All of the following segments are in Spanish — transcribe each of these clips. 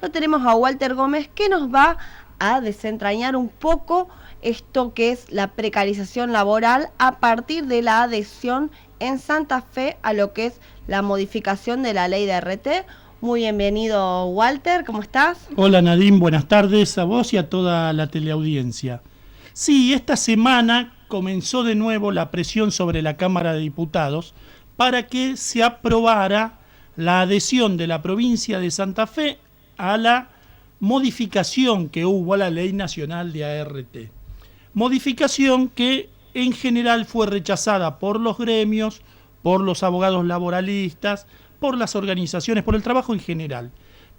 lo tenemos a Walter Gómez, que nos va a desentrañar un poco esto que es la precarización laboral a partir de la adhesión en Santa Fe a lo que es la modificación de la ley de RT. Muy bienvenido, Walter, ¿cómo estás? Hola Nadine, buenas tardes a vos y a toda la teleaudiencia. Sí, esta semana comenzó de nuevo la presión sobre la Cámara de Diputados para que se aprobara la adhesión de la provincia de Santa Fe a la modificación que hubo a la Ley Nacional de ART. Modificación que en general fue rechazada por los gremios, por los abogados laboralistas, por las organizaciones, por el trabajo en general.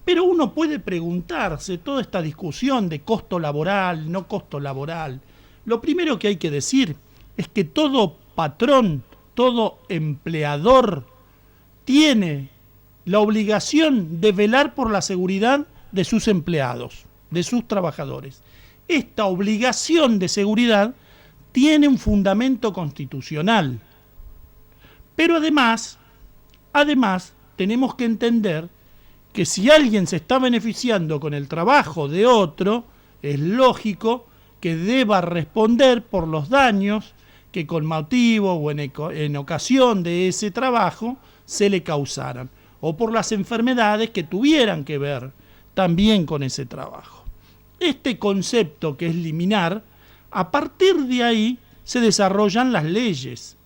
Pero uno puede preguntarse, toda esta discusión de costo laboral, no costo laboral, lo primero que hay que decir es que todo patrón, todo empleador tiene la obligación de velar por la seguridad de sus empleados, de sus trabajadores. Esta obligación de seguridad tiene un fundamento constitucional. Pero además, tenemos que entender que si alguien se está beneficiando con el trabajo de otro, es lógico que deba responder por los daños que con motivo o en ocasión de ese trabajo se le causaran, o por las enfermedades que tuvieran que ver también con ese trabajo. Este concepto que es liminar, a partir de ahí se desarrollan las leyes.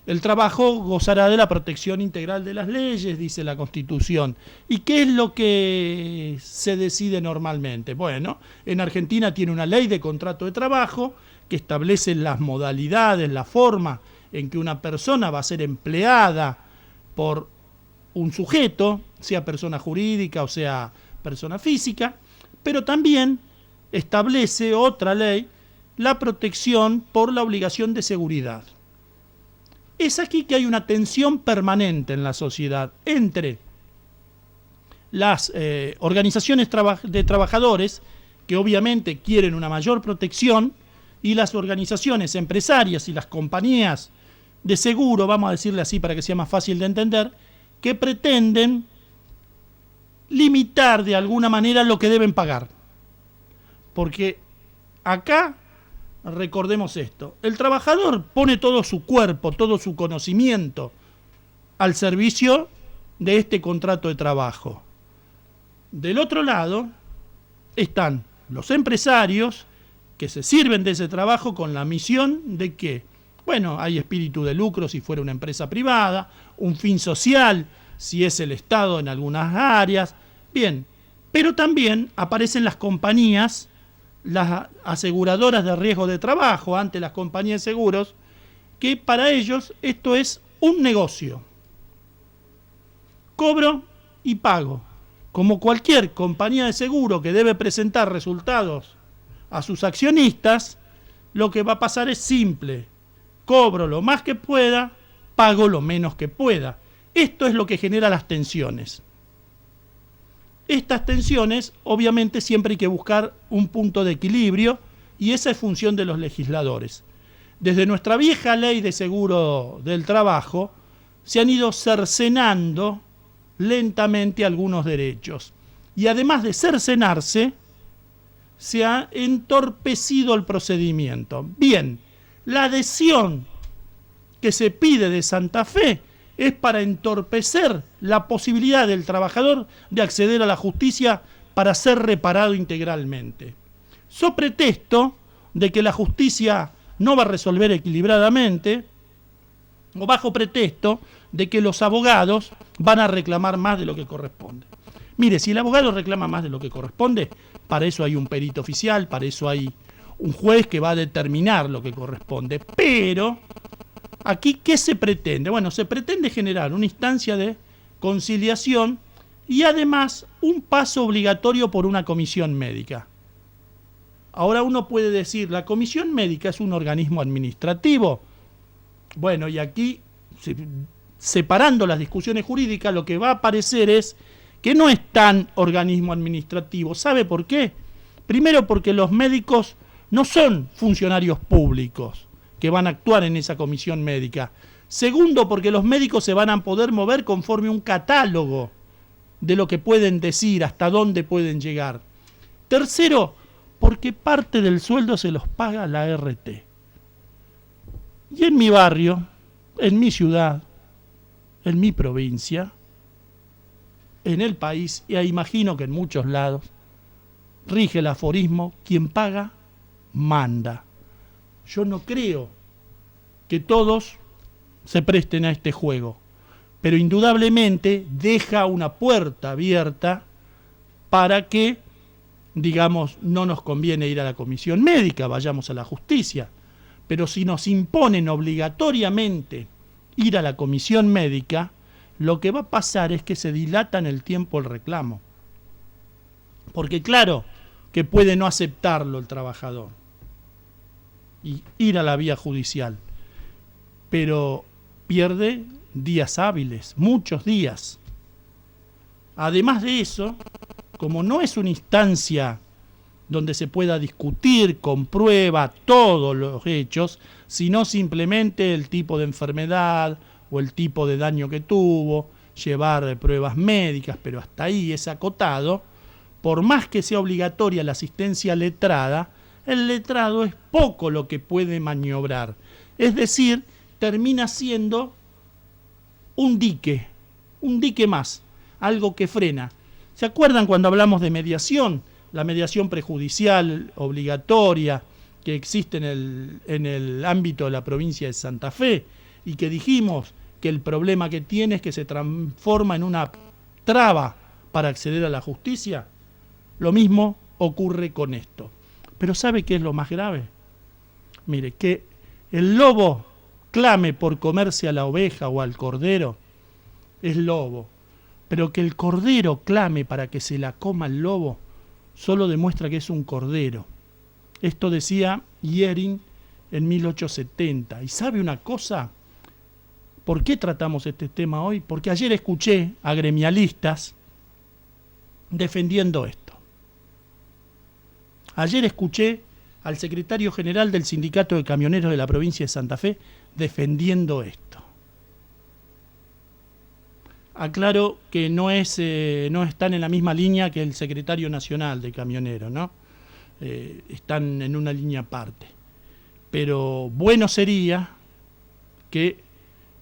El trabajo gozará de la protección integral de las leyes, dice la Constitución. ¿Y qué es lo que se decide normalmente? Bueno, en Argentina tiene una ley de contrato de trabajo que establece las modalidades, la forma en que una persona va a ser empleada por un sujeto, sea persona jurídica o sea persona física, pero también establece otra ley, la protección por la obligación de seguridad. Es aquí que hay una tensión permanente en la sociedad entre las organizaciones de trabajadores, que obviamente quieren una mayor protección, y las organizaciones empresarias y las compañías de seguro, vamos a decirle así para que sea más fácil de entender, que pretenden limitar de alguna manera lo que deben pagar. Porque acá, recordemos esto, el trabajador pone todo su cuerpo, todo su conocimiento al servicio de este contrato de trabajo. Del otro lado están los empresarios que se sirven de ese trabajo con la misión de que, bueno, hay espíritu de lucro si fuera una empresa privada, un fin social si es el Estado en algunas áreas, bien, pero también aparecen las compañías, las aseguradoras de riesgo de trabajo ante las compañías de seguros, que para ellos esto es un negocio. Cobro y pago. Como cualquier compañía de seguro que debe presentar resultados a sus accionistas, lo que va a pasar es simple. Cobro lo más que pueda, pago lo menos que pueda. Esto es lo que genera las tensiones. Estas tensiones, obviamente, siempre hay que buscar un punto de equilibrio y esa es función de los legisladores. Desde nuestra vieja ley de seguro del trabajo se han ido cercenando lentamente algunos derechos y además de cercenarse, se ha entorpecido el procedimiento. Bien, la adhesión que se pide de Santa Fe es para entorpecer la posibilidad del trabajador de acceder a la justicia para ser reparado integralmente. So pretexto de que la justicia no va a resolver equilibradamente, o bajo pretexto de que los abogados van a reclamar más de lo que corresponde. Mire, si el abogado reclama más de lo que corresponde, para eso hay un perito oficial, para eso hay un juez que va a determinar lo que corresponde. Pero aquí, ¿qué se pretende? Bueno, se pretende generar una instancia de conciliación y además un paso obligatorio por una comisión médica. Ahora uno puede decir, ¿la comisión médica es un organismo administrativo? Bueno, y aquí, separando las discusiones jurídicas, lo que va a aparecer es que no es tan organismo administrativo. ¿Sabe por qué? Primero porque los médicos no son funcionarios públicos que van a actuar en esa comisión médica. Segundo, porque los médicos se van a poder mover conforme un catálogo de lo que pueden decir, hasta dónde pueden llegar. Tercero, porque parte del sueldo se los paga la RT. Y en mi barrio, en mi ciudad, en mi provincia, en el país, y imagino que en muchos lados, rige el aforismo: quien paga, manda. Yo no creo que todos se presten a este juego, pero indudablemente deja una puerta abierta para que, digamos, no nos conviene ir a la comisión médica, vayamos a la justicia, pero si nos imponen obligatoriamente ir a la comisión médica, lo que va a pasar es que se dilata en el tiempo el reclamo. Porque claro que puede no aceptarlo el trabajador y ir a la vía judicial, pero pierde días hábiles, muchos días. Además de eso, como no es una instancia donde se pueda discutir con prueba todos los hechos, sino simplemente el tipo de enfermedad o el tipo de daño que tuvo, llevar pruebas médicas, pero hasta ahí es acotado. Por más que sea obligatoria la asistencia letrada, el letrado es poco lo que puede maniobrar. Es decir, termina siendo un dique más, algo que frena. ¿Se acuerdan cuando hablamos de mediación? La mediación prejudicial obligatoria que existe en el ámbito de la provincia de Santa Fe, y que dijimos que el problema que tiene es que se transforma en una traba para acceder a la justicia. Lo mismo ocurre con esto. Pero ¿sabe qué es lo más grave? Mire, que el lobo clame por comerse a la oveja o al cordero es lobo, pero que el cordero clame para que se la coma el lobo solo demuestra que es un cordero. Esto decía Yering en 1870. ¿Y sabe una cosa? ¿Por qué tratamos este tema hoy? Porque ayer escuché a gremialistas defendiendo esto. Ayer escuché al secretario general del Sindicato de Camioneros de la provincia de Santa Fe defendiendo esto. Aclaro que no están en la misma línea que el secretario nacional de camioneros, ¿no? Están en una línea aparte. Pero bueno sería que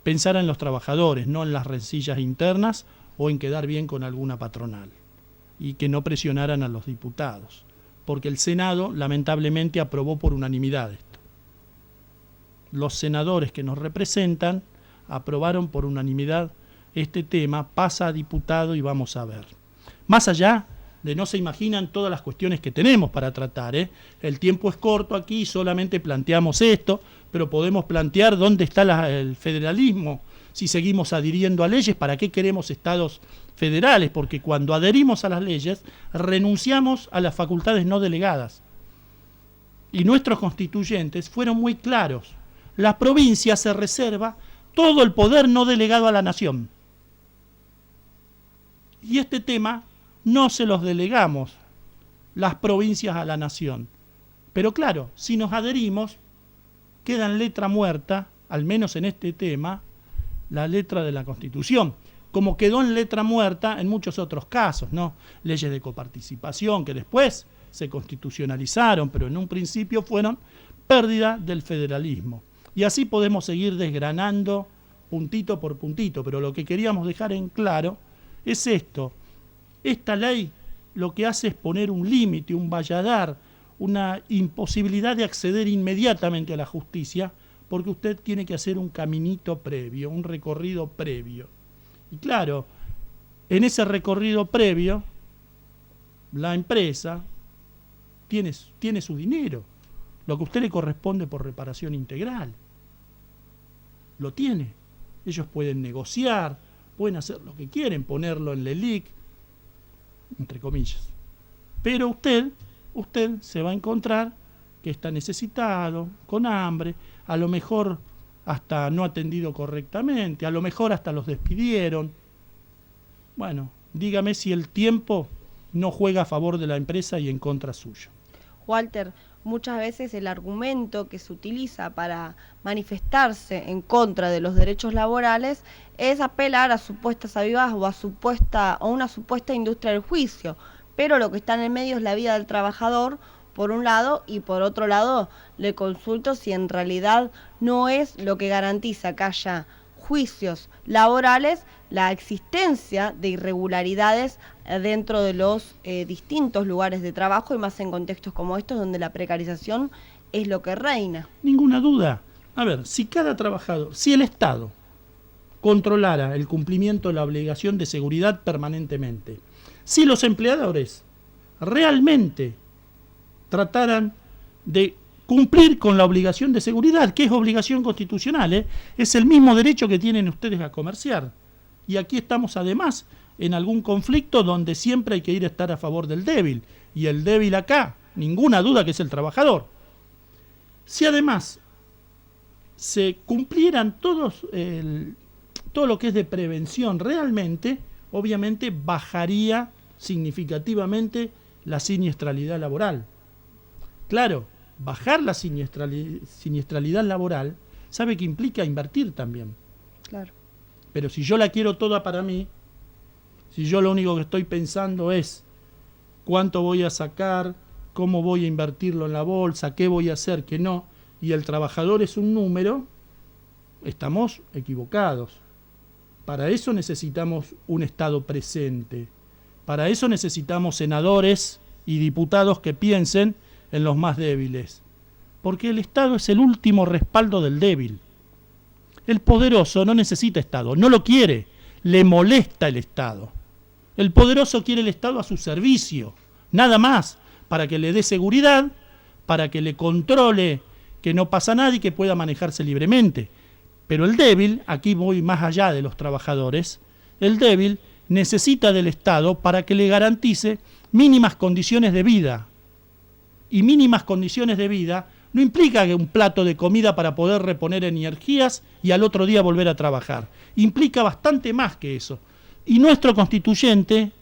pensaran en los trabajadores, no en las rencillas internas o en quedar bien con alguna patronal, y que no presionaran a los diputados, porque el Senado lamentablemente aprobó por unanimidad esto. Los senadores que nos representan aprobaron por unanimidad este tema, pasa a diputado y vamos a ver. Más allá de no se imaginan todas las cuestiones que tenemos para tratar, ¿eh? El tiempo es corto aquí, solamente planteamos esto, pero podemos plantear dónde está el federalismo, si seguimos adhiriendo a leyes, para qué queremos estados federales, porque cuando adherimos a las leyes renunciamos a las facultades no delegadas. Y nuestros constituyentes fueron muy claros: la provincia se reserva todo el poder no delegado a la nación. Y este tema no se los delegamos las provincias a la nación. Pero claro, si nos adherimos, queda en letra muerta, al menos en este tema, la letra de la Constitución, como quedó en letra muerta en muchos otros casos, ¿no? Leyes de coparticipación que después se constitucionalizaron, pero en un principio fueron pérdida del federalismo. Y así podemos seguir desgranando puntito por puntito, pero lo que queríamos dejar en claro es esto. Esta ley lo que hace es poner un límite, un valladar, una imposibilidad de acceder inmediatamente a la justicia, porque usted tiene que hacer un caminito previo, un recorrido previo. Y claro, en ese recorrido previo, la empresa tiene su dinero, lo que a usted le corresponde por reparación integral. Lo tiene. Ellos pueden negociar, pueden hacer lo que quieren, ponerlo en LELIC, entre comillas. Pero usted se va a encontrar que está necesitado, con hambre, a lo mejor hasta no atendido correctamente, a lo mejor hasta los despidieron. Bueno, dígame si el tiempo no juega a favor de la empresa y en contra suyo. Walter, muchas veces el argumento que se utiliza para manifestarse en contra de los derechos laborales es apelar a supuestas avivas o una supuesta industria del juicio, pero lo que está en el medio es la vida del trabajador, por un lado, y por otro lado le consulto si en realidad no es lo que garantiza que haya juicios laborales la existencia de irregularidades dentro de los distintos lugares de trabajo, y más en contextos como estos donde la precarización es lo que reina. Ninguna duda. A ver, si cada trabajador, si el Estado controlara el cumplimiento de la obligación de seguridad permanentemente, si los empleadores realmente trataran de cumplir con la obligación de seguridad, que es obligación constitucional, es el mismo derecho que tienen ustedes a comerciar. Y aquí estamos además en algún conflicto donde siempre hay que ir a estar a favor del débil. Y el débil acá, ninguna duda que es el trabajador. Si además se cumplieran todo lo que es de prevención realmente, obviamente bajaría significativamente la siniestralidad laboral. Claro, bajar la siniestralidad laboral, sabe que implica invertir también. Claro. Pero si yo la quiero toda para mí, si yo lo único que estoy pensando es cuánto voy a sacar, cómo voy a invertirlo en la bolsa, qué voy a hacer, qué no, y el trabajador es un número, estamos equivocados. Para eso necesitamos un Estado presente. Para eso necesitamos senadores y diputados que piensen en los más débiles. Porque el Estado es el último respaldo del débil. El poderoso no necesita Estado, no lo quiere, le molesta el Estado. El poderoso quiere el Estado a su servicio, nada más, para que le dé seguridad, para que le controle que no pasa nada y que pueda manejarse libremente. Pero el débil, aquí voy más allá de los trabajadores, el débil necesita del Estado para que le garantice mínimas condiciones de vida. Y mínimas condiciones de vida no implica que un plato de comida para poder reponer energías y al otro día volver a trabajar. Implica bastante más que eso. Y nuestro constituyente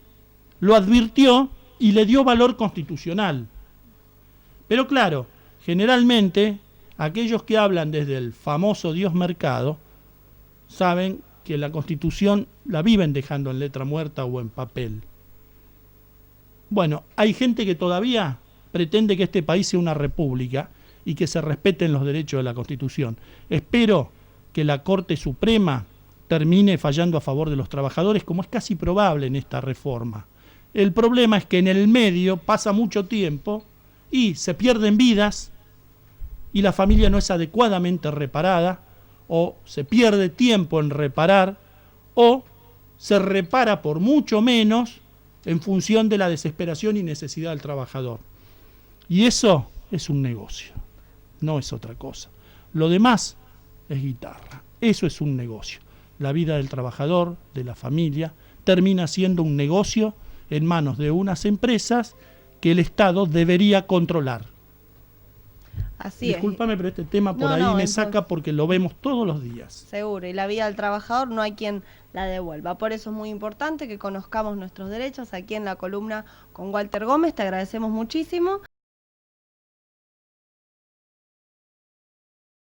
lo advirtió y le dio valor constitucional. Pero claro, generalmente aquellos que hablan desde el famoso Dios mercado saben que la Constitución la viven dejando en letra muerta o en papel. Bueno, hay gente que todavía pretende que este país sea una república y que se respeten los derechos de la Constitución. Espero que la Corte Suprema termine fallando a favor de los trabajadores, como es casi probable en esta reforma. El problema es que en el medio pasa mucho tiempo y se pierden vidas y la familia no es adecuadamente reparada, o se pierde tiempo en reparar, o se repara por mucho menos en función de la desesperación y necesidad del trabajador. Y eso es un negocio, no es otra cosa. Lo demás es guitarra, eso es un negocio. La vida del trabajador, de la familia, termina siendo un negocio en manos de unas empresas que el Estado debería controlar. Así Discúlpame, pero este tema por ahí me saca porque lo vemos todos los días. Seguro, y la vida del trabajador no hay quien la devuelva. Por eso es muy importante que conozcamos nuestros derechos aquí en la columna con Walter Gómez. Te agradecemos muchísimo.